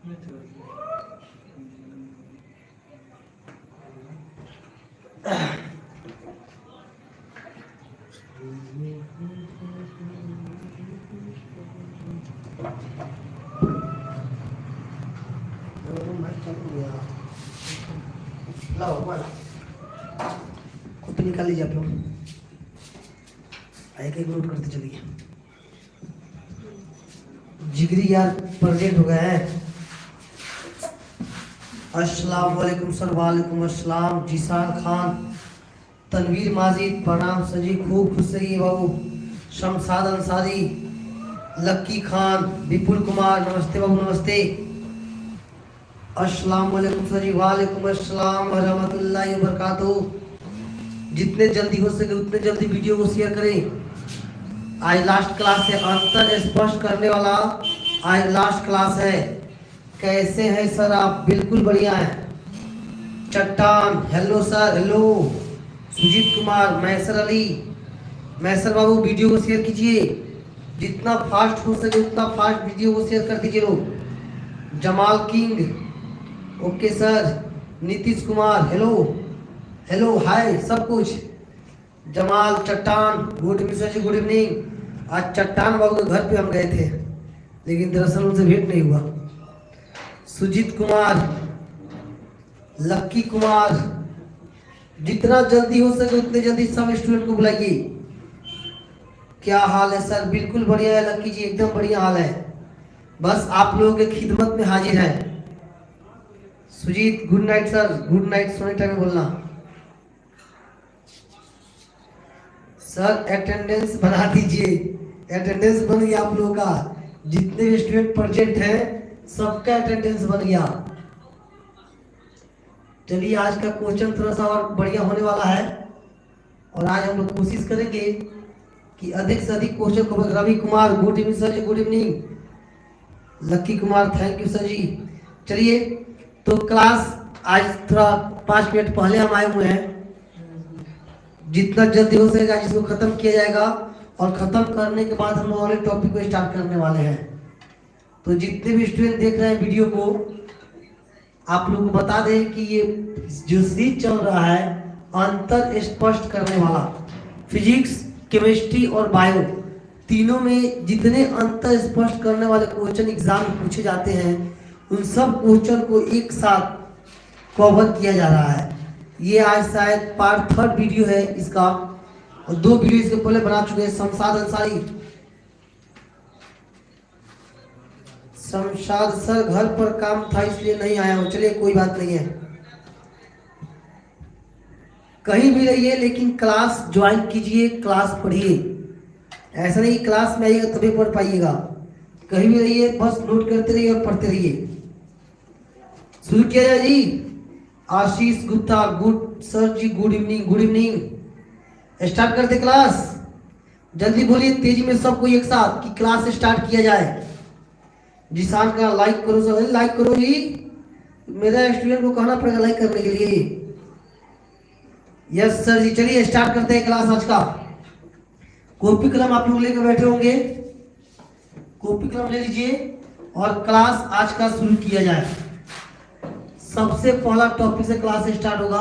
लाओ वाला कॉपी निकाल लीजिए आप लोग। एक एक नोट करते चलिए। जिगरी यार प्रोजेक्ट हो गया है। अस्सलाम वालेकुम सर। वालेकुम अस्सलाम। जीशान खान, तनवीर माजिद, प्रणाम सर जी, खूब खुश रहिए बाबू। शमशाद अंसारी, लक्की खान, विपुल कुमार, नमस्ते बाबू नमस्ते। अस्सलाम वालेकुम सर जी। वालेकुम अस्सलाम रहमतुल्लाहि व बरकातुहू। जितने जल्दी हो सके उतने जल्दी वीडियो को शेयर करें। आज लास्ट क्लास है, अंतर स्पष्ट करने वाला आज लास्ट क्लास है। कैसे हैं सर आप? बिल्कुल बढ़िया है। चट्टान, hello sir. Hello Sujeet Kumar, मैसर अली, मैसर बाबू वीडियो को शेयर कीजिए। जितना फास्ट हो सके उतना फास्ट वीडियो को शेयर कर दीजिए लोग। Jamal king, okay sir. Nitish Kumar, hello hello hi सब कुछ। जमाल, चट्टान, गुड इवनिंग जी, गुड इवनिंग। आज चट्टान बाबू के घर पे हम गए थे लेकिन दरअसल उनसे भेंट नहीं हुआ। सुजीत कुमार, लक्की कुमार, जितना जल्दी हो सके उतने जल्दी सब स्टूडेंट को बुलाइए। क्या हाल है सर? बिल्कुल बढ़िया है लक्की जी, एकदम बढ़िया हाल है। बस आप लोगों के खिदमत में हाजिर है। Sujit, good night sir. Good night, सोने टाइम में बोलना। सर अटेंडेंस बना दीजिए। अटेंडेंस बन गया आप लोगों का। जितने भी स्टूडेंट प्रेजेंट हैं सबका अटेंडेंस बन गया। चलिए आज का क्वेश्चन थोड़ा सा और बढ़िया होने वाला है और आज हम लोग कोशिश करेंगे कि अधिक से अधिक क्वेश्चन को। Ravi Kumar, good evening sir ji, good evening. Lucky Kumar, thank you sir ji. चलिए तो क्लास आज थोड़ा 5 मिनट पहले हम आए हुए हैं। जितना जल्दी हो सकेगा इसको खत्म किया जाएगा और खत्म करने के बाद हम लोग अगले टॉपिक को स्टार्ट करने वाले हैं। तो जितने भी स्टूडेंट देख रहे हैं वीडियो को, आप लोग को बता दें कि ये जो सीरीज चल रहा है अंतर स्पष्ट करने वाला, फिजिक्स, केमिस्ट्री और बायो तीनों में जितने अंतर स्पष्ट करने वाले क्वेश्चन एग्जाम में पूछे जाते हैं उन सब क्वेश्चन को एक साथ कवर किया जा रहा है। ये आज शायद पार्ट 3 वीडियो है इसका और 2 वीडियो इसके पहले बना चुके हैं। शमशाद अंसारी, शमशाद सर घर पर काम था इसलिए नहीं आया हूं। चलिए कोई बात नहीं है, कहीं भी रहिए लेकिन क्लास ज्वाइन कीजिए, क्लास पढ़िए। ऐसा नहीं क्लास में आइएगा तभी पढ़ पाइएगा। कहीं भी रहिए बस नोट करते रहिए और पढ़ते रहिए। शुरू किया जाए जी। Ashish Gupta, good sir ji, good evening, good evening. Start करते क्लास। जल्दी बोलिए तेजी में सबको एक साथ कि क्लास स्टार्ट किया जाए। जिसान का लाइक करो सर, लाइक करो जी। मेरा स्टूडेंट को कहना पड़ेगा लाइक करने के लिए। Yes sir ji. चलिए स्टार्ट करते हैं क्लास आज का। कॉपी कलम आप लोग लेकर बैठे होंगे, कॉपी कलम ले लीजिए और क्लास आज का शुरू किया जाए। सबसे पहला टॉपिक से क्लास स्टार्ट होगा।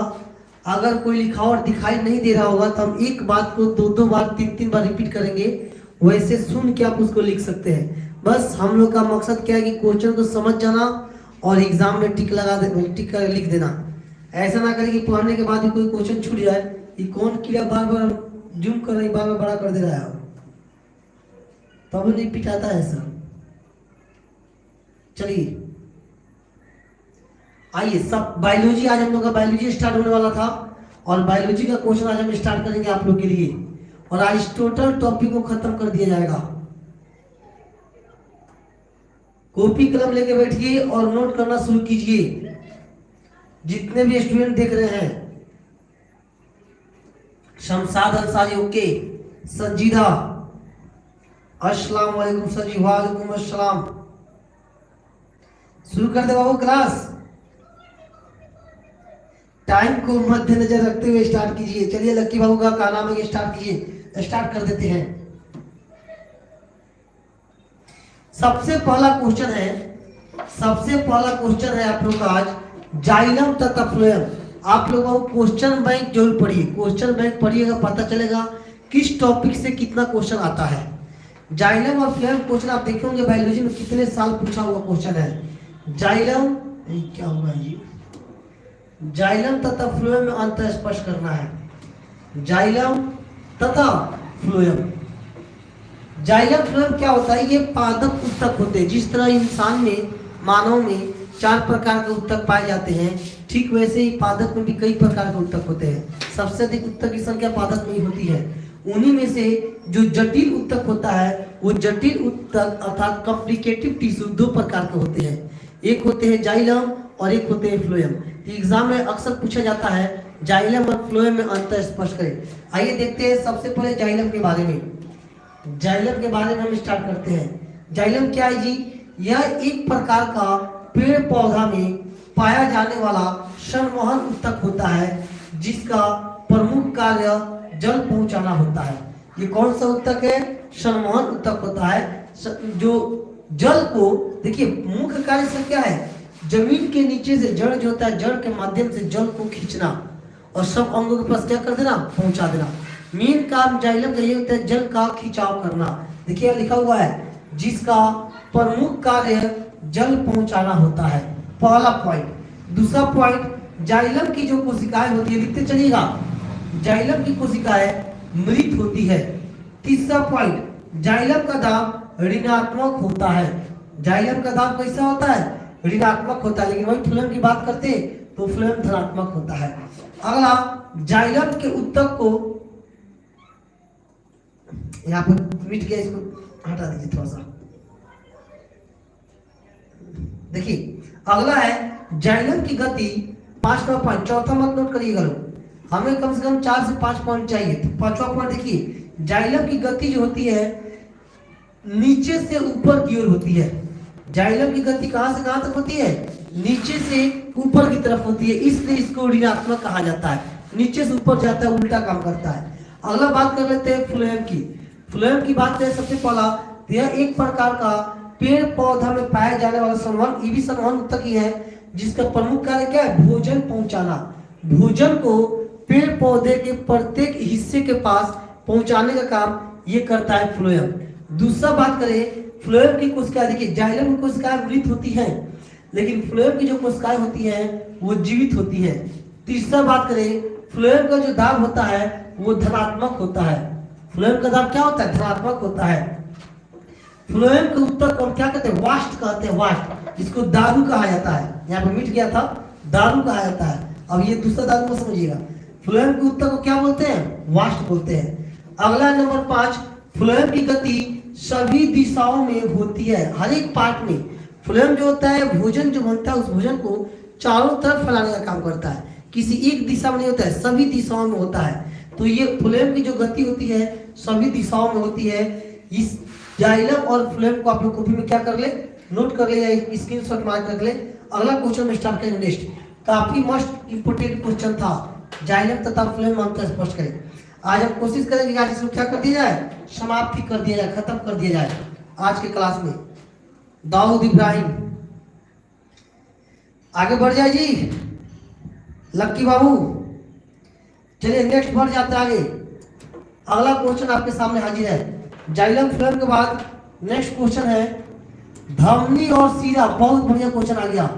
अगर कोई लिखावट दिखाई नहीं दे रहा होगा तो हम एक बात को 2-2 बार 3-3 बार रिपीट करेंगे, वैसे सुन के आप उसको लिख सकते हैं। बस हम लोग का मकसद क्या है कि क्वेश्चन को समझ जाना और एग्जाम में टिक लगा दे, टिक कर लिख देना। ऐसा ना करें कि पढ़ने के बाद भी कोई क्वेश्चन छूट जाए। ये कौन कीड़ा बार बार जूम कर रही, बार बार बड़ा कर दे रहा है, तब नहीं पिटाता है सर। चलिए आइए सब बायोलॉजी, आज हम लोग का बायोलॉजी स्टार्ट होने वाला था और बायोलॉजी का क्वेश्चन आज हम स्टार्ट करेंगे आप लोग के लिए और आज टोटल टॉपिक को खत्म कर दिया जाएगा। कॉपी कलम लेके बैठिए और नोट करना शुरू कीजिए। जितने भी स्टूडेंट देख रहे हैं, शमशाद अंसारी, ओके। संजीदा, अस्सलाम वालेकुम सर जी। वालेकुम अस्सलाम। शुरू कर दे बाबू क्लास। टाइम को मद्देनजर रखते हुए स्टार्ट कीजिए। चलिए लक्की बाबू का नाम है, स्टार्ट कीजिए। स्टार्ट कर देते हैं। सबसे पहला क्वेश्चन है सबसे पहला क्वेश्चन है आप लोग का आज, जाइलम तथा फ्लोएम। आप लोगों को क्वेश्चन बैंक जरूर पढ़िए, क्वेश्चन बैंक पढ़िएगा, पता चलेगा किस टॉपिक से कितना क्वेश्चन आता है। जाइलम और फ्लोएम क्वेश्चन आप देखे होंगे बायोलॉजी में कितने साल पूछा हुआ क्वेश्चन है। जाइलम क्या हुआ जी, जाइलम तथा फ्लोएम में अंतर स्पष्ट करना है। जाइलम तथा फ्लोएम, जाइलम फ्लोएम क्या होता है, ये पादप उत्तक होते हैं। जिस तरह इंसान में, मानव में 4 प्रकार के उत्तक पाए जाते हैं, ठीक वैसे ही पादप में भी कई प्रकार के उत्तक होते हैं। सबसे अधिक उत्तक की संख्या पादप में ही होती है। उन्हीं में से जो जटिल उत्तक होता है, वो जटिल उत्तक अर्थात कॉम्प्लिकेटिव टिश्यू 2 प्रकार के होते हैं। एक होते हैं जाइलम और एक होते हैं फ्लोएम। एग्जाम में अक्सर पूछा जाता है जाइलम और फ्लोएम में अंतर स्पष्ट करें। आइए देखते हैं सबसे पहले जाइलम के बारे में। जाइलम के बारे में हम स्टार्ट करते हैं। जाइलम क्या है जी, यह एक प्रकार का पेड़ पौधा में पाया जाने वाला संवहन उत्तक होता है, जिसका प्रमुख कार्य जल पहुंचाना होता है। ये कौन सा उत्तक है, संवहन उत्तक होता है, जो जल को, देखिए मुख्य कार्य से क्या है, जमीन के नीचे से जड़ जो होता है, जड़ के माध्यम से जल को खींचना और सब अंगों के पास क्या कर देना, पहुंचा देना। मेन काम जाइलम का ये होता है, जल का खिंचाव करना। देखिए लिखा हुआ है, जिसका प्रमुख कार्य जल पहुंचाना होता है, पहला पॉइंट। दूसरा पॉइंट, जाइलम की जो कोशिकाएं होती है, लिखते चलिएगा, जाइलम की कोशिकाएं मृत होती है। तीसरा पॉइंट, जाइलम का दाब ऋणात्मक होता है। जाइलम का दाब कैसा होता है, ऋणात्मक होता है। लेकिन वही फ्लोएम की बात करते तो फ्लोएम धनात्मक होता है। अगला, जाइलम के उत्तक को, यहाँ पर मिट गया, इसको हटा दीजिए थोड़ा सा। देखिए अगला है जाइलम की गति, 5वां पॉइंट, चौथा मत नोट करिएगा लोग, हमें कम से कम 4 से 5 पॉइंट चाहिए। तो 5वां पॉइंट देखिए, जाइलम की गति जो होती है नीचे से ऊपर की ओर होती है। जाइलम की गति कहां से कहां तक होती है, नीचे से ऊपर की तरफ होती है, इसलिए इसको ऋणात्मक कहा जाता है। नीचे से ऊपर जाता है, उल्टा काम करता है। अगला बात कर लेते हैं फ्लोएम की। फ्लोएम की बात करें सबसे पहला, यह एक प्रकार का पेड़ पौधा में पाया जाने वाला संवहन, ये भी संवहन उत्तक ही है, जिसका प्रमुख कार्य क्या है, भोजन पहुंचाना। भोजन को पेड़ पौधे के प्रत्येक हिस्से के पास पहुंचाने का काम ये करता है फ्लोएम। दूसरा बात करें फ्लोएम की कोशिकाएं, देखिए जाइलम की कोशिकाएं मृत होती हैं, लेकिन फ्लोएम की जो कोशिकाएं होती हैं वो जीवित होती है। तीसरा बात करें, फ्लोएम का जो दाब होता है वो धनात्मक होता है। फ्लोएम का दाब क्या होता है, धनात्मक होता है। फ्लोएम के उत्तक को क्या कहते हैं, वाष्ट कहते हैं, वाष्ट, इसको दारू कहा जाता है। यहाँ पे मिट गया था, दारू कहा जाता है। अब ये दूसरा दारू को समझिएगा। फ्लोएम के उत्तक को क्या बोलते हैं, वाष्ट बोलते हैं। अगला नंबर 5, फ्लोएम की गति सभी दिशाओं में होती है, हर एक पार्ट में। फ्लोएम जो होता है, भोजन जो बनता है उस भोजन को चारों तरफ फैलाने का काम करता है, किसी एक दिशा में नहीं होता है, सभी दिशाओं में होता है। तो ये फ्लोएम की जो गति होती है सभी दिशाओं में होती है। इस जाइलम और फ्लोएम को आप लोग कॉपी में क्या कर ले, नोट कर ले या स्क्रीनशॉट मार कर ले। अगला क्वेश्चन में स्टार्ट करेंगे नेक्स्ट। काफी मस्ट इंपोर्टेंट क्वेश्चन था, जाइलम तथा फ्लोएम अंतर स्पष्ट करें। आज हम कोशिश करेंगे कि आज इसको क्या कर दिया जाए, समाप्ति कर दिया जाए, खत्म कर दिया जाए आज के क्लास में। दाऊद इब्राहिम आगे बढ़ जाए जी, लक्की बाबू, चलिए नेक्स्ट बढ़ जाते आगे। अगला क्वेश्चन आपके सामने हाजिर है। जाइलम फ्लोएम के बाद नेक्स्ट क्वेश्चन है धमनी और सीरा। बहुत बढ़िया क्वेश्चन आ गया।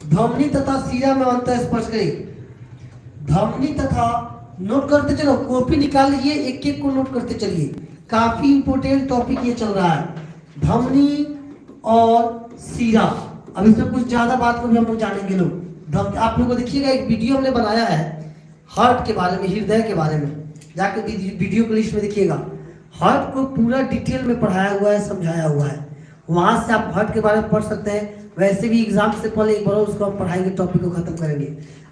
धमनी तथा सीरा में अंतर स्पष्ट करें। धमनी तथा, नोट करते चलो, कॉपी निकाल लीजिए, एक एक को नोट करते चलिए, काफी इंपोर्टेंट टॉपिक ये चल रहा है, धमनी और सीरा। अब इसमें कुछ ज्यादा बात को भी हम लोग जानेंगे लोग। आप लोगों को देखिएगा एक वीडियो हमने बनाया है हार्ट के बारे में, हृदय के बारे में, जाके वीडियो की लिस्ट में देखिएगा। हार्ट को पूरा डिटेल में पढ़ाया हुआ है, समझाया हुआ है, वहां से आप हार्ट के बारे में पढ़ सकते हैं। वैसे भी एग्जाम से पहले एक बार उसको हम पढ़ाएंगे, टॉपिक को खत्म करेंगे।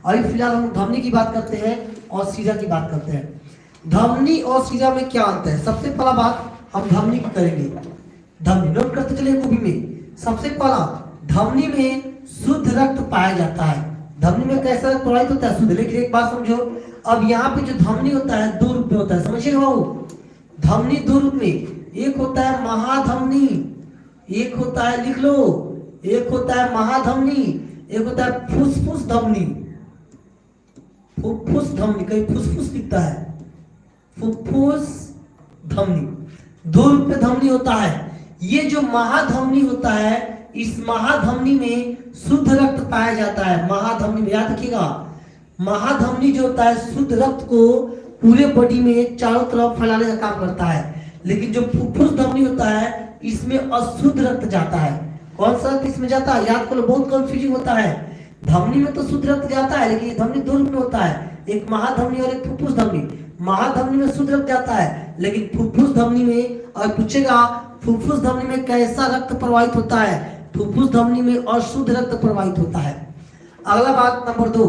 अभी फिलहाल हम धमनी की बात करते हैं और सीरा की बात करते हैं। धमनी और सीरा में क्या अंतर है, सबसे पहला बात हम धमनी की करेंगे। धमनी नोट करते चलिए कॉपी में। सबसे पहला, धमनी में शुद्ध रक्त पाया जाता है। धमनी में कैसा रक्त प्रवाहित होता है, शुद्ध। लेकिन एक बात समझो, अब यहाँ पे जो धमनी होता है 2 रूप में होता है, समझिएगा बाबू। धमनी 2 रूप में, एक होता है महाधमनी, एक होता है, लिख लो, एक होता है महाधमनी, एक होता है फुसफुस धमनी। फुफ्फुस धमनी, कहीं फुसफुस दिखता है, फुफ्फुस धमनी, दो रूप में धमनी होता है। ये जो महाधमनी होता है, इस महाधमनी में शुद्ध रक्त पाया जाता है। महाधमनी में याद रखिएगा, महाधमनी जो होता है शुद्ध रक्त को पूरे बॉडी में चारों तरफ फैलाने का काम करता है। लेकिन जो फुफ्फुस धमनी होता है, इसमें अशुद्ध रक्त जाता है। कौन सा रक्त इसमें जाता है याद करो, बहुत कंफ्यूजिंग होता है। धमनी में तो शुद्ध रक्त जाता है, लेकिन धमनी दो रूप में होता है, एक महाधमनी और एक फुफ्फुस धमनी। महाधमनी में शुद्ध रक्त जाता है, लेकिन फुफ्फुस धमनी में, और पूछेगा फुफ्फुस धमनी में कैसा रक्त प्रवाहित होता है, फुफ्फुस धमनी में अशुद्ध रक्त प्रवाहित होता है। अगला बात नंबर 2,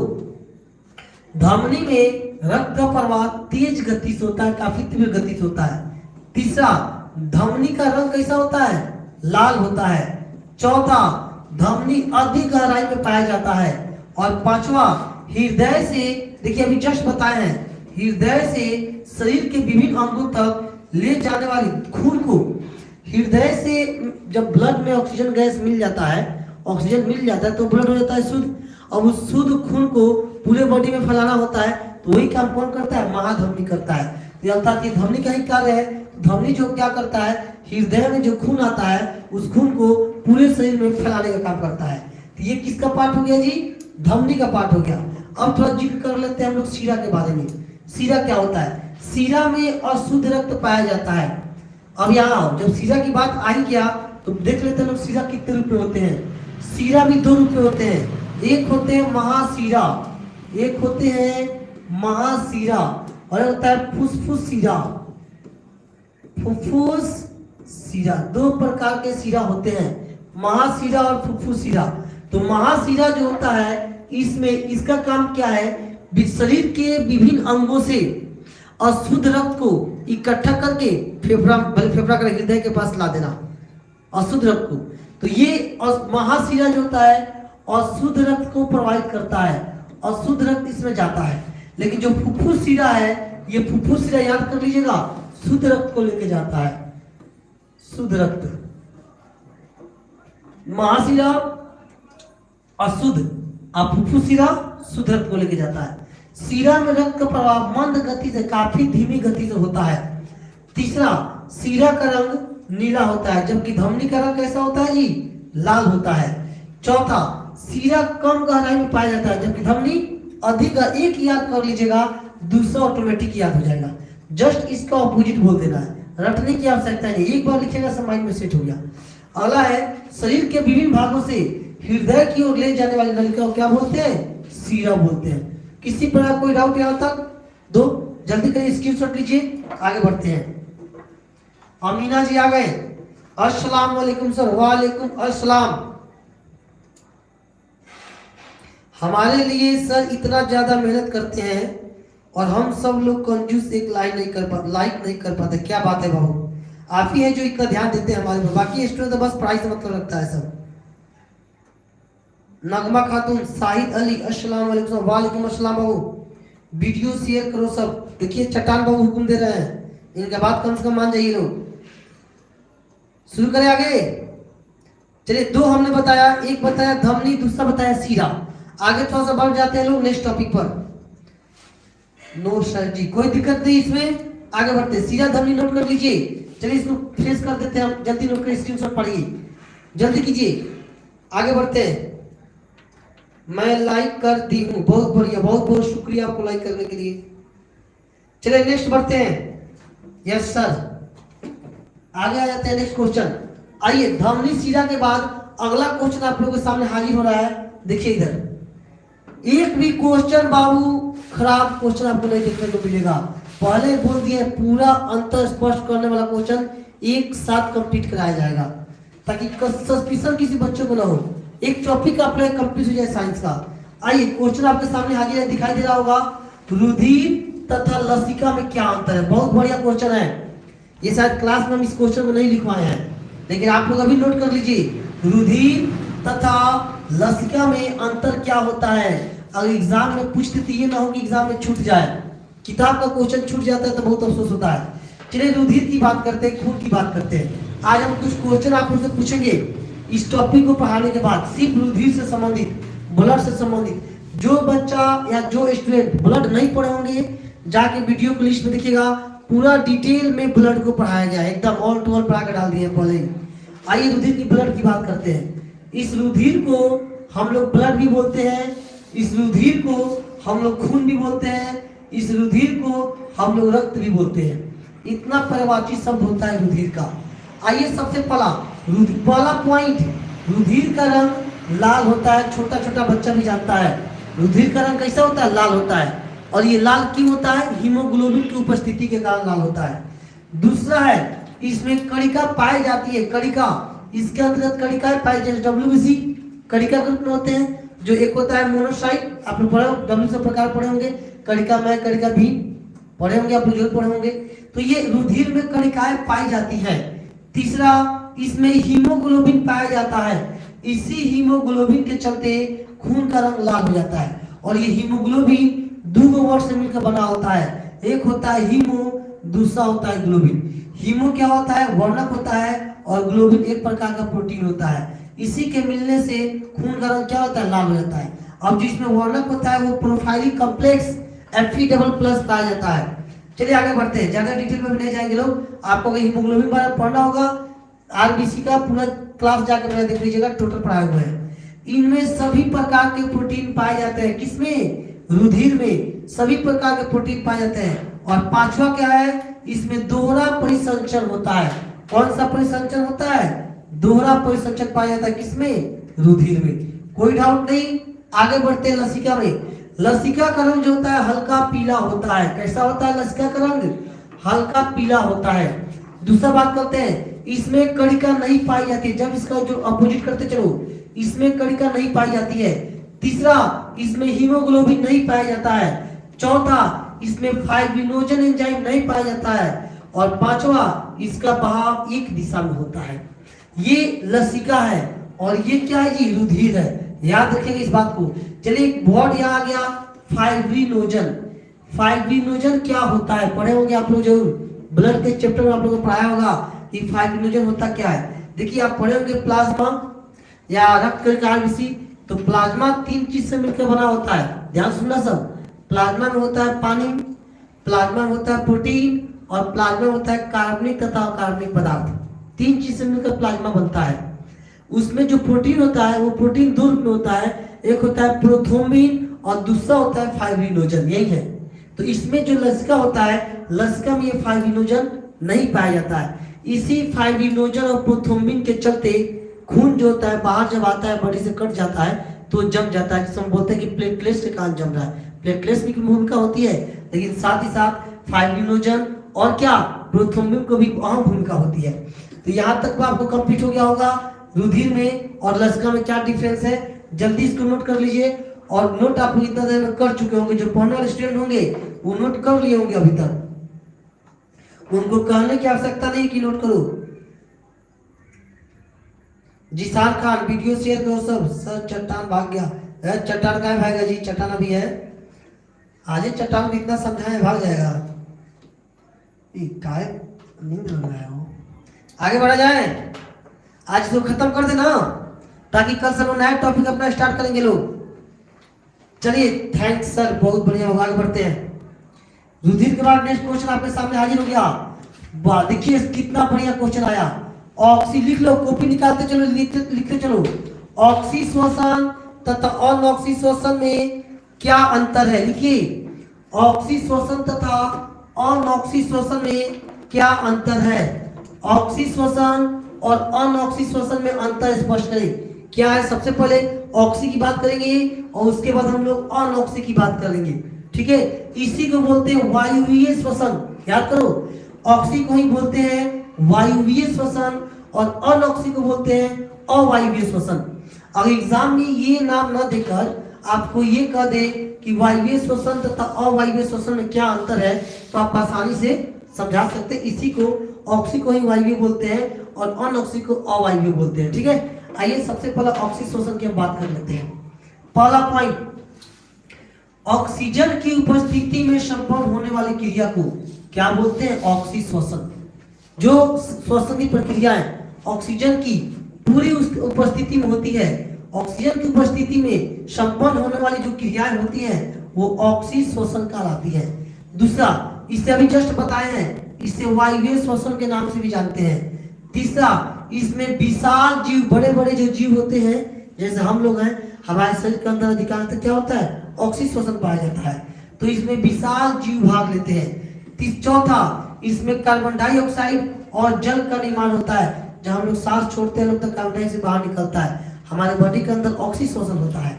धमनी में रक्त का प्रवाह तेज गति से होता है, काफी तीव्र गति से होता है। तीसरा, धमनी का रंग कैसा होता है, लाल होता है। चौथा, धमनी अधिक गहराई में पाया जाता है। और पांचवा, हृदय से, देखिए अभी जस्ट बताए हैं, हृदय से शरीर के विभिन्न अंगों तक ले जाने वाली खून को, हृदय से जब ब्लड में ऑक्सीजन गैस मिल जाता है, ऑक्सीजन मिल जाता है तो ब्लड हो जाता है शुद्ध, और उस शुद्ध खून को पूरे बॉडी में फैलाना होता है। तो वही काम कौन करता है, महाधमनी करता है। तो अर्थात ये धमनी का ही कार्य है। धमनी जो क्या करता है, हृदय में जो खून आता है उस खून को पूरे शरीर में फैलाने का काम करता है। तो ये किसका पार्ट हो गया जी, धमनी का पार्ट हो गया। अब थोड़ा जिक्र कर लेते हैं हम लोग सीरा के बारे में। सीरा क्या होता है, सीरा में अशुद्ध रक्त पाया जाता है। अब यहाँ आओ, जब सीरा की बात आई क्या तो देख लेते हैं लोग सीरा कितने रूप में होते हैं। सीरा भी दो रूप में होते हैं, एक होते हैं महासीरा, एक होते हैं महासीरा, और एक होता है फुसफुस सीरा। फुफ्फुस सीरा, दो प्रकार के सीरा होते हैं, महासीरा और फुफ्फुस सीरा। तो महासीरा जो होता है, इसमें इसका काम क्या है, शरीर के विभिन्न अंगों से अशुद्ध रक्त को इकट्ठा करके फेफड़ा कर हृदय के पास ला देना, अशुद्ध रक्त को। तो ये महासीरा जो होता है अशुद्ध रक्त को प्रवाहित करता है, अशुद्ध रक्त इसमें जाता है। लेकिन जो फुफ्फुस सीरा है, ये फुफ्फुस सीरा याद कर लीजिएगा, शुद्ध रक्त को लेके जाता है, शुद्ध रक्त। महासीरा अशुद्ध, और फुफ्फुस सीरा शुद्ध रक्त को लेके जाता है। सीरा में रक्त का प्रवाह मंद गति से, काफी धीमी गति से होता है। तीसरा, सीरा का रंग नीला होता है, जबकि धमनी का रंग कैसा होता है जी, लाल होता है। चौथा, सीरा कम गहराई में पाया जाता है, जबकि धमनी अधिक। एक याद कर लीजिएगा, दूसरा ऑटोमेटिक याद हो जाएगा। जस्ट इसका ऑपोजिट बोल देना है, रटने की आवश्यकता नहीं, एक बार लिखेगा सब माइंड में सेट हो गया। अगला है, शरीर के विभिन्न भागों से हृदय की ओर ले जाने वाली नलिका को क्या बोलते हैं, सीरा बोलते हैं। किसी प्रकार कोई डाउट यहाँ तक? दो जल्दी करिए, स्क्रीनशॉट लीजिए, आगे बढ़ते हैं। अमीना जी आ गए, अस्सलाम वालेकुम सर। वालेकुम अस्सलाम। हमारे लिए सर इतना ज्यादा मेहनत करते हैं और हम सब लोग कंजूस एक लाइक नहीं कर पाते, क्या बात है बाबू, आप ही हैं जो इतना ध्यान देते हैं हमारे पर, बाकी स्टूडेंट तो बस पढ़ाई से मतलब रखता है सब। नगमा खातून, शाहिद अली, अस्सलाम वालेकुम। वालेकुम अस्सलाम बाबू, वीडियो शेयर करो सब। देखिए चट्टान बाबू हुक्म दे रहे हैं, इनका बात कम से कम मान जाइए लोग। शुरू करें आगे, चलिए दो हमने बताया, एक बताया धमनी, दूसरा बताया सीरा। आगे थोड़ा सा बढ़ जाते हैं लोग नेक्स्ट टॉपिक पर। नो सर जी कोई दिक्कत नहीं, इसमें आगे बढ़ते हैं। सीरा धमनी नोट कर लीजिए, चलिए इसको फ्रेश कर देते हैं हम, जल्दी नोट कर स्क्रीनशॉट पढ़िए, जल्दी कीजिए, आगे बढ़ते हैं। मैं लाइक कर दी हूं, बहुत बढ़िया, बहुत बहुत शुक्रिया आपको लाइक करने के लिए। चलिए नेक्स्ट बढ़ते हैं। यस सर, आगे आ जाते हैं नेक्स्ट क्वेश्चन। आइए, धमनी सीरा के बाद अगला क्वेश्चन आप लोगों के सामने हाजिर हो रहा है। देखिए इधर, एक भी क्वेश्चन बाबू खराब क्वेश्चन आपको नहीं देखने को मिलेगा। पहले बोल दिए पूरा अंतर स्पष्ट करने वाला क्वेश्चन एक साथ कंप्लीट कराया जाएगा, ताकि सस्पिशन किसी बच्चों को ना हो। एक टॉपिक अपने कंप्लीट हो जाए साइंस का। आइए, क्वेश्चन आपके सामने हाजिर है, दिखाई दे रहा होगा, रुधिर तथा लसिका में क्या अंतर है। बहुत बढ़िया क्वेश्चन है, ये शायद क्लास में हम इस क्वेश्चन को नहीं लिखवाए हैं, लेकिन आप लोग अभी नोट कर लीजिए, रुधिर तथा लसिका में अंतर क्या होता है। अगर एग्जाम में पूछते तो ये ना हो कि एग्जाम में छूट जाए, किताब का क्वेश्चन छूट जाता है तो बहुत अफसोस होता है। चलिए रुधिर की बात करते हैं, खून की बात करते हैं। आज हम कुछ क्वेश्चन आप लोग से पूछेंगे, इस टॉपिक को पढ़ाने के बाद सिर्फ रुधिर से संबंधित, ब्लड से संबंधित, जो बच्चा या जो स्टूडेंट ब्लड नहीं पढ़े होंगे जाके वीडियो की लिस्ट में देखिएगा, पूरा डिटेल में ब्लड को पढ़ाया गया है, एकदम ऑल टू ऑल पढ़ा के डाल दिए पहले ही। आइए रुधिर की ब्लड की बात करते हैं। इस रुधिर को हम लोग ब्लड भी बोलते हैं, इस रुधिर को हम लोग खून भी बोलते हैं, इस रुधिर को हम लोग रक्त भी बोलते हैं। इतना पर्यायवाची शब्द होता है रुधिर का। आइए सबसे पहला पॉइंट, रुधिर का रंग लाल होता है, छोटा छोटा बच्चा भी जानता है रुधिर का रंग कैसा होता है, लाल होता है। और ये लाल क्यों होता है, हीमोग्लोबिन की उपस्थिति के कारण लाल होता है। दूसरा है इसमें कणिका पाई जाती है, कणिका, इसके अंतर्गत कणिकाएं पाई जाती है। WBC कणिका ग्रुप में होते हैं, जो एक होता है मोनोसाइट, आप लोग पढ़े W से प्रकार पढ़े होंगे, कणिका में कणिका भी पढ़े होंगे, आप लोग जरूर पढ़े होंगे। तो ये रुधिर में कणिकाएं पाई जाती है। तीसरा, इसमें हीमोग्लोबिन पाया जाता है, इसी हीमोग्लोबिन के चलते खून का रंग लाल हो जाता है। और ये हीमोग्लोबिन दो वर्ड से मिलकर बना होता है, एक होता है हीमो, दूसरा होता है ग्लोबिन। हीमो क्या होता है, वर्णक होता है, और ग्लोबिन एक प्रकार का प्रोटीन होता है। इसी के मिलने से खून का रंग क्या होता है, लाल हो जाता है। अब जिसमें वर्णक होता है वो प्रोफाइलिक कॉम्प्लेक्स Fe++ पाया जाता है। चलिए आगे बढ़ते हैं, ज्यादा डिटेल में नहीं जाएंगे लोग, आपको हीमोग्लोबिन बारे पढ़ना होगा, आरबीसी का पूरा क्लास जाकर मेरा देख लीजिएगा, टोटल पढ़ाए हुए हैं। इनमें सभी प्रकार के प्रोटीन पाए जाते हैं, किसमें, रुधिर में सभी प्रकार के प्रोटीन पाए जाते हैं। और पांचवा क्या है, इसमें दोहरा परिसंचरण होता है। कौन सा परिसंचरण होता है, दोहरा परिसंचरण पाया जाता है, किसमें, रुधिर में। कोई डाउट नहीं। आगे बढ़ते हैं लसिका में। लसिका का रंग जो होता है हल्का पीला होता है। कैसा होता है लसिका का रंग, हल्का पीला होता है। दूसरा बात करते हैं, इसमें कणिका नहीं पाई जाती है, जब इसका जो अपोजिट करते चलो, इसमें कणिका नहीं पाई जाती है। तीसरा, इसमें हीमोग्लोबिन नहीं पाया जाता है। चौथा, इसमें फाइब्रिनोजन एंजाइम नहीं पाया जाता है। और पांचवा, इसका बहाव एक दिशा में होता है। ये लसिका है और ये क्या है जी, रुधिर है। याद रखेंगे इस बात को। चलिए एक वर्ड यहाँ आ गया, फाइब्रिनोजन। फाइब्रिनोजन क्या होता है, पढ़े होंगे आप लोग जरूर, ब्लड के चैप्टर में आप लोगों को पढ़ाया होगा कि फाइब्रिनोजन होता क्या है। देखिए आप पढ़े होंगे प्लाज्मा या रक्त कणिका आरबीसी, तो प्लाज्मा 3 चीज से मिलकर बना होता है, ध्यान सुनना सब। प्लाज्मा में होता है पानी, प्लाज्मा में होता है प्रोटीन, और प्लाज्मा में होता है कार्बनिक तथा अकार्बनिक पदार्थ। 3 चीज से मिलकर प्लाज्मा बनता है। उसमें जो प्रोटीन होता है वो प्रोटीन दो रूप में होता है, एक होता है प्रोथ्रोम्बिन और दूसरा होता है फाइब्रिनोजन, यही है। तो इसमें जो लसिका होता है, लसिका में ये फाइब्रिनोजन नहीं पाया जाता है। इसी फाइब्रिनोजन और प्रोथ्रोम्बिन के चलते खून जो होता है बाहर जब आता है, बॉडी से कट जाता है तो जम जाता है, जिसे हम बोलते हैं कि प्लेटलेट्स के कारण जम रहा है। प्लेटलेट्स की भूमिका होती है, लेकिन साथ ही साथ फाइब्रिनोजन और क्या, प्रोथ्रोम्बिन को भी अहम भूमिका होती है। तो यहाँ तक आपको कंप्लीट हो गया होगा रुधिर में और लसिका में क्या डिफरेंस है। जल्दी इसको नोट कर लीजिए, और नोट आप लोग इतना देर में कर चुके होंगे, जो पढ़ने वाले स्टूडेंट होंगे वो नोट कर लिए होंगे अभी तक, उनको कहने की आवश्यकता नहीं कि नोट करो। जिशान खान वीडियो शेयर करो सब। सर चट्टान भाग गया, चट्टान का भागेगा जी, चट्टान अभी है, आज चट्टान को इतना समझाए भाग जाएगा। नींद लग रहा है वो। आगे बढ़ा जाए, आज तो खत्म कर देना, ताकि कल से लोग नया टॉपिक अपना स्टार्ट करेंगे लोग। चलिए थैंक्स सर, बहुत बढ़िया, आगे बढ़ते हैं। रुधिर के बाद नेक्स्ट क्वेश्चन आपके सामने हाजिर हो गया। देखिए कितना बढ़िया क्वेश्चन आया। ऑक्सी लिख लो, कॉपी निकालते चलो, लिखते चलो। ऑक्सी श्वसन तथा अनऑक्सी श्वसन में क्या अंतर है, लिखिए। ऑक्सी श्वसन तथा अनऑक्सी श्वसन में क्या अंतर है। ऑक्सी श्वसन और अनऑक्सी श्वसन में अंतर स्पष्ट करें, क्या है। सबसे पहले ऑक्सी की बात करेंगे और उसके बाद हम लोग अनऑक्सी की बात करेंगे, ठीक है। इसी को बोलते हैं वायुवीय श्वसन, याद करो। ऑक्सी को ही बोलते हैं वायुवीय श्वसन और अनऑक्सी को बोलते हैं अवायुवीय श्वसन। अगर एग्जाम में ये नाम न देकर आपको ये कह दे कि वायुवीय श्वसन तथा अवायुवीय श्वसन में क्या अंतर है, तो आप आसानी से समझा सकते हैं। इसी को ऑक्सी को ही वायुवीय बोलते हैं और अनऑक्सी को अवायुवीय बोलते हैं, ठीक है। आइए सबसे पहला ऑक्सी श्वसन की बात कर लेते हैं। पहला पॉइंट, ऑक्सीजन की उपस्थिति में संपन्न होने वाली क्रिया को क्या बोलते हैं, ऑक्सी श्वसन। जो श्वसन की प्रक्रिया है ऑक्सीजन की पूरी उस उपस्थिति में होती है। ऑक्सीजन की उपस्थिति में संपन्न होने वाली जो क्रियाएं होती हैं वो ऑक्सीश्वसन कहलाती है। दूसरा, इससे अभी जस्ट बताए हैं, इसे वायवीय श्वसन के नाम से भी जानते हैं। तीसरा, इसमें विशाल जीव, बड़े बड़े जो जीव होते हैं जैसे हम लोग हैं, हमारे शरीर के अंदर अधिकांशतः क्या होता है, ऑक्सीश्वसन पाया जाता है, तो इसमें विशाल जीव भाग लेते हैं। चौथा, इसमें कार्बन डाइऑक्साइड और जल का निर्माण होता है। जब हम लोग सांस छोड़ते हैं तब कार्बन डाइऑक्साइड बाहर निकलता है, हमारे बॉडी के अंदर ऑक्सीश्वसन होता है।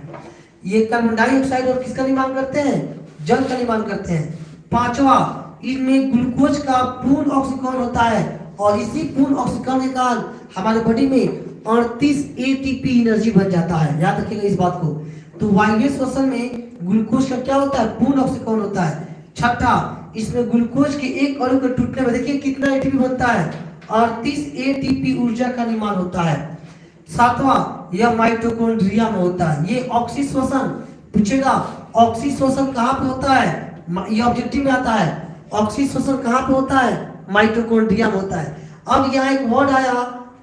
ये कार्बन डाइऑक्साइड और किसका निर्माण करते हैं, जल का निर्माण करते हैं। पांचवा, इनमें ग्लूकोज का पूर्ण ऑक्सीकरण होता है और इसी पूर्ण ऑक्सीकरण के कारण हमारे बॉडी में 38 एटीपी एनर्जी बन जाता है। याद रखिएगा इस बात को। तो वायवीय श्वसन में ग्लूकोज का क्या होता है, पूर्ण ऑक्सीकरण होता है। छठा, इसमें ग्लूकोज के एक अणु के टूटने में देखिए कितना एटीपी बनता है, 38 एटीपी ऊर्जा का निर्माण होता है। सातवां, यह माइटोकॉन्ड्रिया में होता है। ये ऑक्सीश्वसन पूछेगा, ऑक्सीश्वसन कहाँ पे होता है, ये ऑब्जेक्टिव में आता है। ऑक्सीश्वसन कहाँ पे होता है, माइटोकॉन्ड्रिया में होता है। अब यहाँ एक वर्ड आया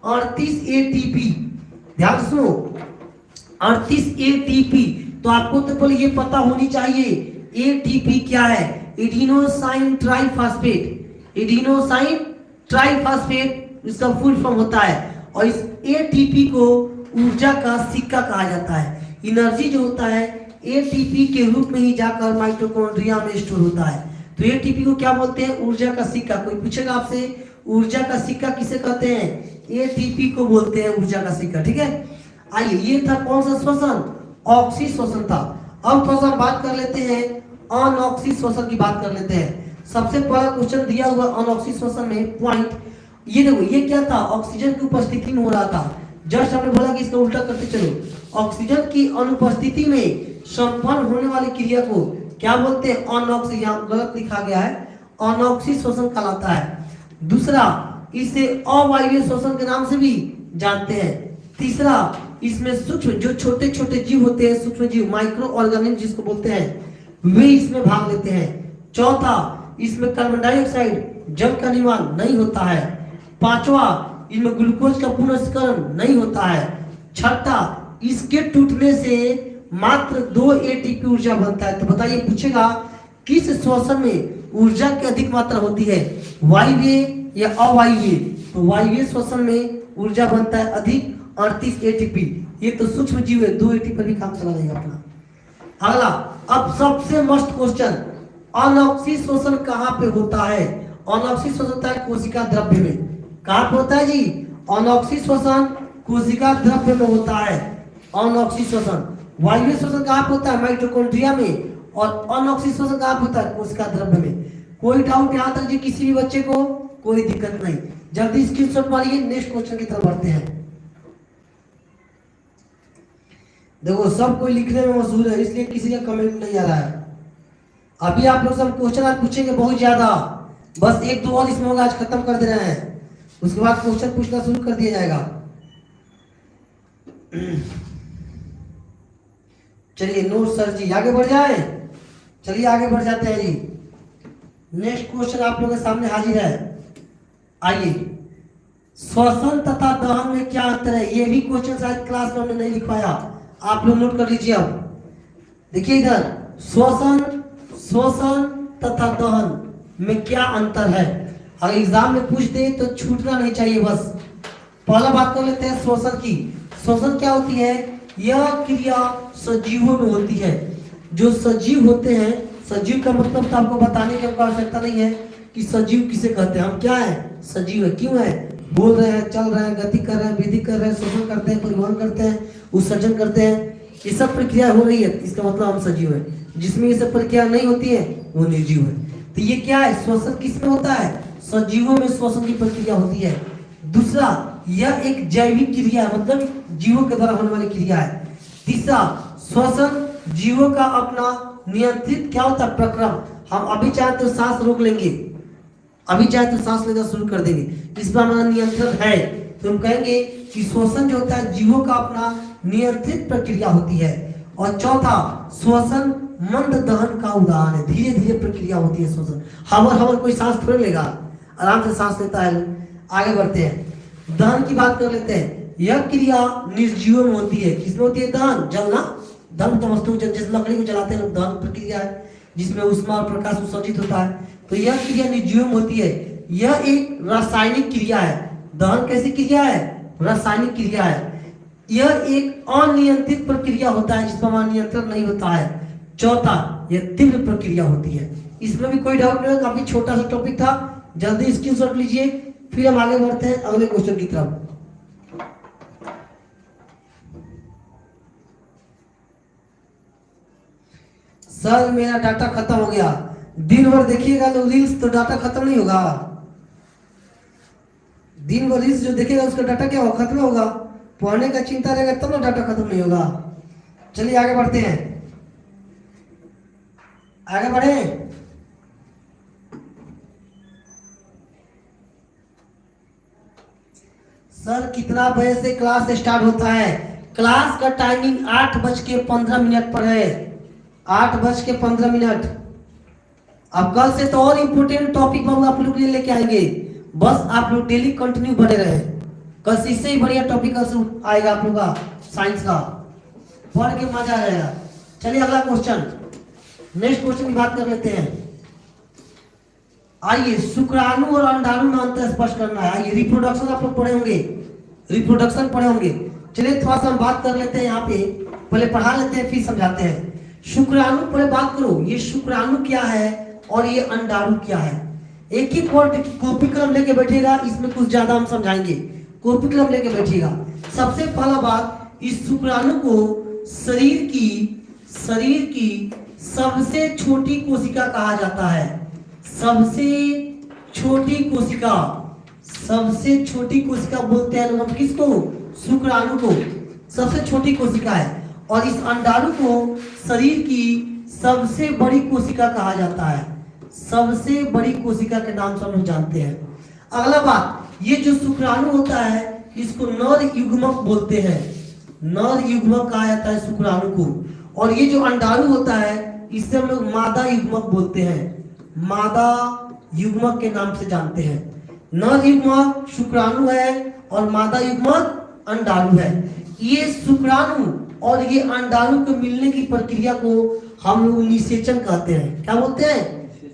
38 एटीपी, ध्यान से सुनो, 38 एटीपी, तो आपको तो पहले ये पता होनी चाहिए एटीपी क्या है, एडिनोसाइन ट्राइफॉस्फेट। एडिनोसाइन ट्राइफॉस्फेट इसका फुल फॉर्म होता है और इस एटीपी को ऊर्जा का सिक्का कहा जाता है। एनर्जी जो होता है एटीपी के रूप में ही जाकर माइटोकॉन्ड्रिया में स्टोर होता है। तो एटीपी को क्या बोलते हैं, ऊर्जा का सिक्का। कोई पूछेगा आपसे ऊर्जा का सिक्का किसे कहते हैं, एटीपी को बोलते हैं ऊर्जा का सिक्का। ठीक है, आइए, ये था कौन सा श्वसन, ऑक्सीश्वसन था। अब थोड़ा सा बात कर लेते हैं अनऑक्सीश्वसन की बात कर लेते हैं। सबसे पहला क्वेश्चन दिया हुआ अनऑक्सीश्वसन में पॉइंट, ये देखो, ये क्या था, ऑक्सीजन की उपस्थिति में हो रहा था। जस्ट हमने बोला कि इसका उल्टा करते चलो, ऑक्सीजन की अनुपस्थिति में संपन्न होने वाली क्रिया को क्या बोलते हैं, अनऑक्सी, यहाँ गलत लिखा गया है, अनऑक्सीश्वसन कहलाता है। दूसरा, इसे अवायवीय श्वसन के नाम से भी जानते हैं। तीसरा, इसमें सूक्ष्म जो छोटे छोटे जीव होते हैं, सूक्ष्म जीव, माइक्रो ऑर्गेनिज्म जिसको बोलते हैं, वे इसमें भाग लेते हैं। चौथा, इसमें कार्बन डाइऑक्साइड, जल का निर्माण नहीं होता है। पांचवा, इनमें ग्लूकोज का पुनर्स्करण नहीं होता है। छठा, इसके टूटने से मात्र 2 एटीपी ऊर्जा बनता है। तो बताइए, पूछेगा किस श्वसन में ऊर्जा की अधिक मात्रा होती है, वायवीय या अवायवीय। तो वायवीय श्वसन में ऊर्जा बनता है अधिक, 38 एटीपी। ये तो सूक्ष्म जीव है, 2 एटीपी पर भी काम चला जाएगा अपना। अगला, अब सबसे मस्त क्वेश्चन, अनऑक्सीश्वसन कहाँ पे होता है। अनऑक्सीश्वसन होता है कोशिका द्रव्य में। कहाँ पे होता है जी, अनऑक्सीश्वसन कोशिका द्रव्य में होता है। अनऑक्सीश्वसन, वायवीय श्वसन कहाँ पे होता है, माइटोकॉन्ड्रिया में, और अनऑक्सीश्वसन कहाँ पे होता है, कोशिका द्रव्य में। कोई डाउट यहाँ तक जी किसी भी बच्चे को, कोई दिक्कत नहीं। जल्दी स्क्रीनशॉट मारिए, नेक्स्ट क्वेश्चन की तरफ बढ़ते हैं। देखो, सब कोई लिखने में मशहूर है, इसलिए किसी का कमेंट नहीं आ रहा है। अभी आप लोग सब क्वेश्चन आज पूछेंगे बहुत ज्यादा, बस 1-2 और इसमें होगा, आज खत्म कर दे रहे हैं, उसके बाद क्वेश्चन पूछना शुरू कर दिया जाएगा। चलिए नोट सर जी, आगे बढ़ जाए, चलिए आगे बढ़ जाते हैं जी। नेक्स्ट क्वेश्चन आप लोगों के सामने हाजिर है। आइए, श्वसन तथा दहन में क्या अंतर है, ये भी क्वेश्चन शायद क्लास में हमने नहीं लिखवाया, आप लोग नोट कर लीजिए। अब देखिए इधर, श्वसन तथा दहन में क्या अंतर है, अगर एग्जाम में पूछ दे तो छूटना नहीं चाहिए। बस पहला बात कर लेते हैं श्वसन की। श्वसन क्या होती है, यह क्रिया सजीवों में होती है। जो सजीव होते हैं, सजीव का मतलब तो आपको बताने की आवश्यकता नहीं है कि सजीव किसे कहते हैं। हम क्या है, सजीव है। क्यों है, बोल रहे हैं, चल रहे हैं, गति कर रहे हैं, वृद्धि कर रहे हैं, शोषण करते हैं, परिवहन करते हैं, उत्सर्जन करते हैं, ये सब प्रक्रिया हो रही है, इसका मतलब हम सजीव है। जिसमें ये सब प्रक्रिया नहीं होती है वो निर्जीव है। तो ये क्या है, श्वसन किसमें होता है, सजीवों में श्वसन की प्रक्रिया होती है। दूसरा, यह एक जैविक क्रिया है, मतलब जीवों के द्वारा होने वाली क्रिया है। तीसरा, श्वसन जीवों का अपना नियंत्रित क्या होता है, प्रक्रम। हम अभी चाहे तो सांस रोक लेंगे, अभी चाहे तो सांस लेना शुरू कर देंगे, इस पर हमारा नियंत्रण है। तो हम कहेंगे कि श्वसन जो होता है जीवों का अपना नियंत्रित प्रक्रिया होती है। और चौथा, श्वसन मंद दहन का उदाहरण है, धीरे धीरे प्रक्रिया होती है श्वसन। हवर कोई सांस थोड़े लेगा, आराम से सांस लेता है। आगे बढ़ते हैं, दहन की बात कर लेते हैं। यह क्रिया निर्जीव में होती है। किसमें होती है? दहन, जलना। दहन तो वस्तु जैसे लकड़ी को जलाते हैं, दहन प्रक्रिया है जिसमें ऊष्मा और प्रकाश उत्सर्जित होता है। तो यह क्रिया निर्जीव में होती है। यह एक रासायनिक क्रिया है। दहन कैसी क्रिया है? रासायनिक क्रिया है। यह एक अनियंत्रित प्रक्रिया होता है जिसमें हमारा नियंत्रण नहीं होता है। चौथा, यह तीव्र प्रक्रिया होती है। इसमें भी कोई डाउट नहीं, काफी छोटा सा टॉपिक था। जल्दी स्क्रीनशॉट लीजिए, फिर हम आगे बढ़ते हैं अगले क्वेश्चन की तरफ। सर मेरा डाटा खत्म हो गया। दिन भर देखिएगा लोग रील्स, तो डाटा खत्म नहीं होगा। दिन भर रील्स जो देखेगा उसका डाटा क्या होगा? खत्म होगा। पढ़ने का चिंता रहेगा तब ना डाटा खत्म नहीं होगा। चलिए आगे बढ़ते हैं, आगे बढ़े। सर कितना बजे से क्लास स्टार्ट होता है? क्लास का टाइमिंग 8:15 पर है। 8:15। अब कल से तो और इम्पोर्टेंट टॉपिक हम आप लोग के लिए लेके आएंगे। बस आप लोग डेली कंटिन्यू बने रहे। कल से इससे ही बढ़िया टॉपिक कल से आएगा आप लोग का, साइंस का। पढ़ के मजा आ जाएगा। चलिए अगला क्वेश्चन, नेक्स्ट क्वेश्चन की बात कर लेते हैं। आइए, शुक्राणु और अंडाणु में अंतर स्पष्ट करना है। आइए, रिप्रोडक्शन आप लोग पढ़े होंगे, रिप्रोडक्शन पढ़े होंगे। चलिए थोड़ा सा हम बात कर लेते हैं यहाँ पे, पहले पढ़ा लेते हैं फिर समझाते हैं। शुक्राणु पहले बात करो, ये शुक्राणु क्या है और ये अंडाणु क्या है। एक ही वर्ड कॉपी कलम लेके बैठेगा, इसमें कुछ ज्यादा हम समझाएंगे। कॉपी कलम लेके बैठिएगा। सबसे पहला बात, इस शुक्राणु को शरीर की सबसे छोटी कोशिका कहा जाता है। सबसे छोटी कोशिका बोलते हैं लोग हम किसको? शुक्राणु को सबसे छोटी कोशिका है। और इस अंडाणु को शरीर की सबसे बड़ी कोशिका कहा जाता है। सबसे बड़ी कोशिका के नाम से हम लोग जानते हैं। अगला बात, ये जो शुक्राणु होता है इसको नर युग्मक बोलते हैं। नर युग्मक कहा जाता है शुक्राणु को। और ये जो अंडाणु होता है इसे हम लोग मादा युग्मक बोलते हैं। मादा युग्मक के नाम से जानते हैं। नर युग्मक शुक्राणु है और मादा युग्मक अंडाणु है। ये शुक्राणु और ये अंडाणु के मिलने की प्रक्रिया को हम लोग निषेचन कहते हैं। क्या बोलते हैं?